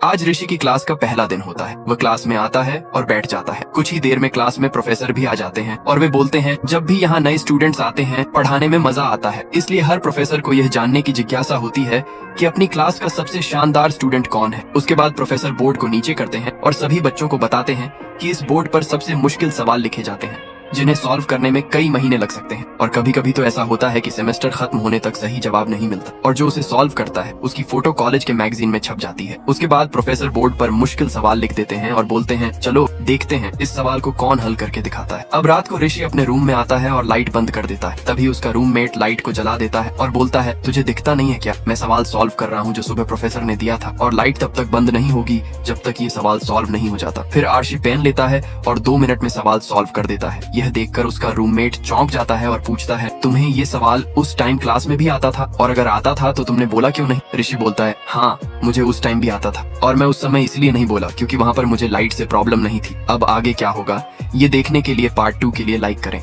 आज ऋषि की क्लास का पहला दिन होता है। वह क्लास में आता है और बैठ जाता है। कुछ ही देर में क्लास में प्रोफेसर भी आ जाते हैं और वे बोलते हैं जब भी यहाँ नए स्टूडेंट्स आते हैं पढ़ाने में मजा आता है, इसलिए हर प्रोफेसर को यह जानने की जिज्ञासा होती है कि अपनी क्लास का सबसे शानदार स्टूडेंट कौन है। उसके बाद प्रोफेसर बोर्ड को नीचे करते हैं और सभी बच्चों को बताते हैं कि इस बोर्ड पर सबसे मुश्किल सवाल लिखे जाते हैं जिन्हें सॉल्व करने में कई महीने लग सकते हैं। और कभी कभी तो ऐसा होता है कि सेमेस्टर खत्म होने तक सही जवाब नहीं मिलता और जो उसे सॉल्व करता है उसकी फोटो कॉलेज के मैगजीन में छप जाती है। उसके बाद प्रोफेसर बोर्ड पर मुश्किल सवाल लिख देते हैं और बोलते हैं चलो देखते हैं इस सवाल को कौन हल करके दिखाता है। अब रात को ऋषि अपने रूम में आता है और लाइट बंद कर देता है। तभी उसका रूममेट लाइट को जला देता है और बोलता है तुझे दिखता नहीं है क्या, मैं सवाल सॉल्व कर रहा हूँ जो सुबह प्रोफेसर ने दिया था, और लाइट तब तक बंद नहीं होगी जब तक ये सवाल सॉल्व नहीं हो जाता। फिर आर्शी पेन लेता है और 2 मिनट में सवाल सॉल्व कर देता है। यह देखकर उसका रूममेट चौंक जाता है और पूछता है तुम्हें ये सवाल उस टाइम क्लास में भी आता था, और अगर आता था तो तुमने बोला क्यों नहीं? ऋषि बोलता है हाँ मुझे उस टाइम भी आता था और मैं उस समय इसलिए नहीं बोला क्योंकि वहाँ पर मुझे लाइट से प्रॉब्लम नहीं थी। अब आगे क्या होगा ये देखने के लिए पार्ट 2 के लिए लाइक करें।